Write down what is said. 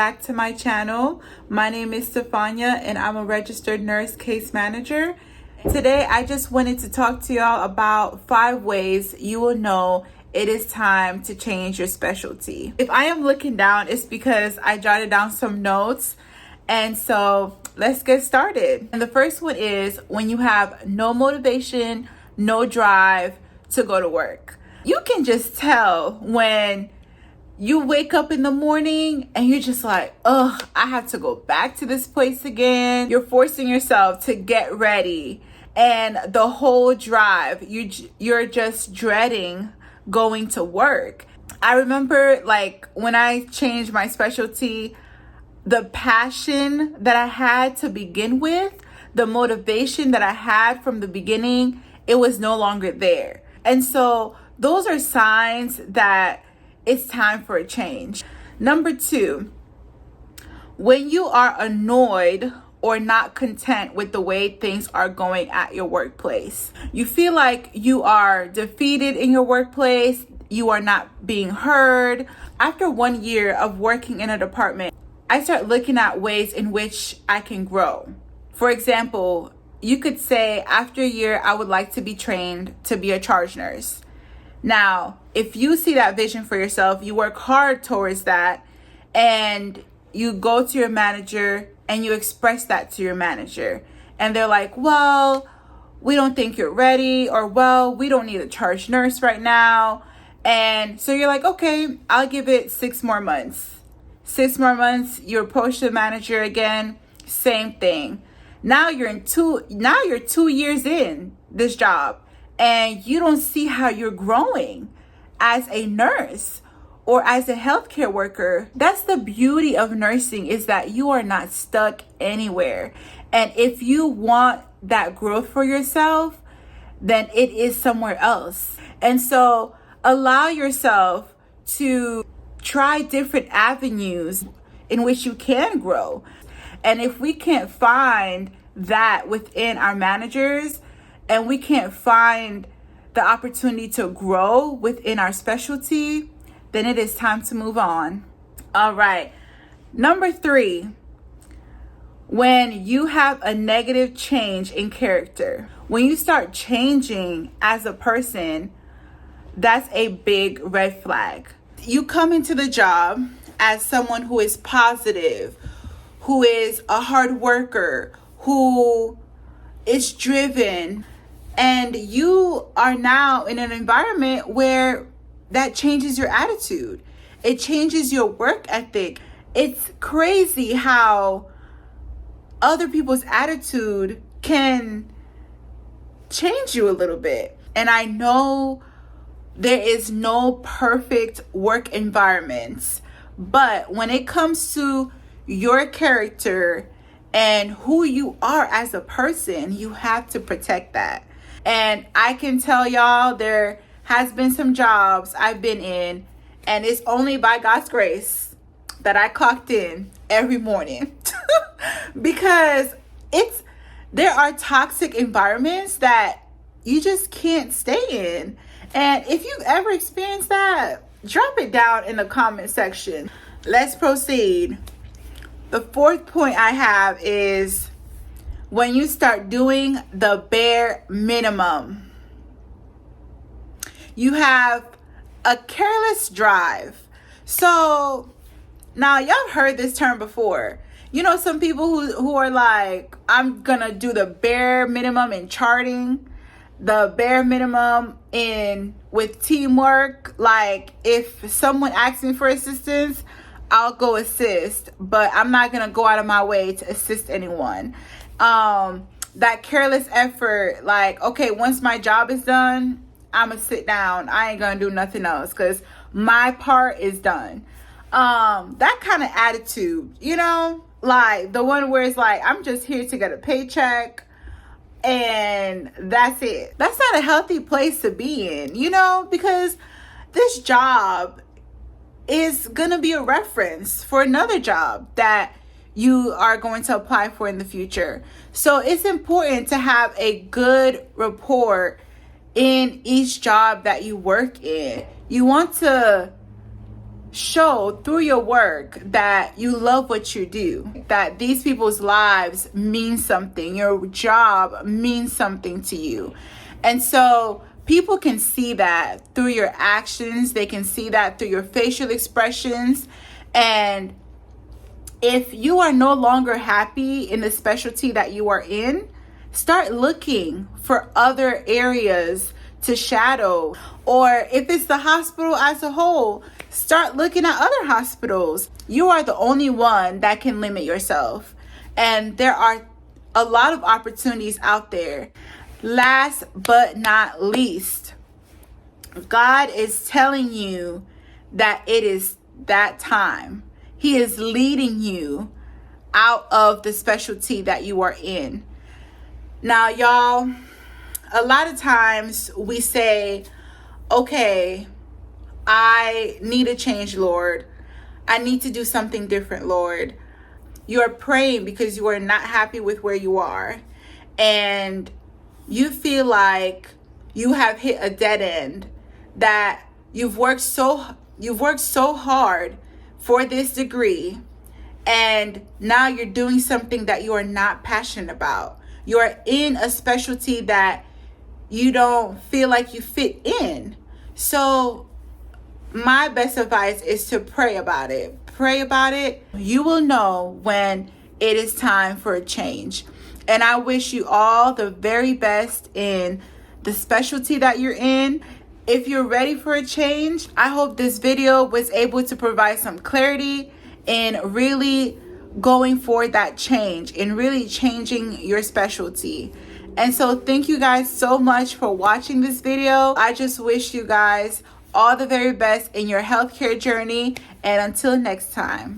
back to my channel. My name is Stefania and I'm a registered nurse case manager. Today I just wanted to talk to y'all about 5 ways you will know it is time to change your specialty. If I am looking down, it's because I jotted down some notes, and so let's get started. And the first one is when you have no motivation, no drive to go to work. You can just tell when you wake up in the morning and you're just like, ugh, I have to go back to this place again. You're forcing yourself to get ready, and the whole drive, you're just dreading going to work. I remember like when I changed my specialty, the passion that I had to begin with, the motivation that I had from the beginning, it was no longer there. And so those are signs that it's time for a change. Number 2, when you are annoyed or not content with the way things are going at your workplace. You feel like you are defeated in your workplace. You are not being heard. After 1 year of working in a department, I start looking at ways in which I can grow. For example, you could say after a year, I would like to be trained to be a charge nurse. Now, if you see that vision for yourself, you work hard towards that, and you go to your manager and you express that to your manager. And they're like, well, we don't think you're ready, or well, we don't need a charge nurse right now. And so you're like, okay, I'll give it 6 more months. 6 more months, you approach the manager again, same thing. Now you're 2 years in this job, and you don't see how you're growing as a nurse or as a healthcare worker. That's the beauty of nursing, is that you are not stuck anywhere. And if you want that growth for yourself, then it is somewhere else. And so allow yourself to try different avenues in which you can grow. And if we can't find that within our managers, and we can't find the opportunity to grow within our specialty, then it is time to move on. All right. Number 3, when you have a negative change in character, when you start changing as a person, that's a big red flag. You come into the job as someone who is positive, who is a hard worker, who is driven, and you are now in an environment where that changes your attitude. It changes your work ethic. It's crazy how other people's attitude can change you a little bit. And I know there is no perfect work environment, but when it comes to your character and who you are as a person, you have to protect that. And I can tell y'all, there has been some jobs I've been in, and it's only by God's grace that I clocked in every morning because there are toxic environments that you just can't stay in. And if you've ever experienced that, drop it down in the comment section. Let's proceed. The 4th point I have is when you start doing the bare minimum. You have a careless drive. So now y'all heard this term before. You know, some people who are like, I'm gonna do the bare minimum in charting, the bare minimum with teamwork. Like if someone asks me for assistance, I'll go assist, but I'm not gonna go out of my way to assist anyone. That careless effort, like, okay, once my job is done, I'm gonna sit down. I ain't gonna do nothing else because my part is done. That kind of attitude, you know, like the one where it's like, I'm just here to get a paycheck and that's it. That's not a healthy place to be in, you know, because this job is gonna be a reference for another job that you are going to apply for in the future. So it's important to have a good rapport in each job that you work in. You want to show through your work that you love what you do, that these people's lives mean something, your job means something to you. And so people can see that through your actions, they can see that through your facial expressions. And if you are no longer happy in the specialty that you are in, start looking for other areas to shadow. Or if it's the hospital as a whole, start looking at other hospitals. You are the only one that can limit yourself. And there are a lot of opportunities out there. Last but not least, God is telling you that it is that time. He is leading you out of the specialty that you are in. Now, y'all, a lot of times we say, okay, I need a change, Lord. I need to do something different, Lord. You are praying because you are not happy with where you are. And you feel like you have hit a dead end, that you've worked so hard for this degree, and now you're doing something that you are not passionate about. You're in a specialty that you don't feel like you fit in. So my best advice is to pray about it. Pray about it. You will know when it is time for a change. And I wish you all the very best in the specialty that you're in. If you're ready for a change, I hope this video was able to provide some clarity in really going for that change and really changing your specialty. And so thank you guys so much for watching this video. I just wish you guys all the very best in your healthcare journey. And until next time.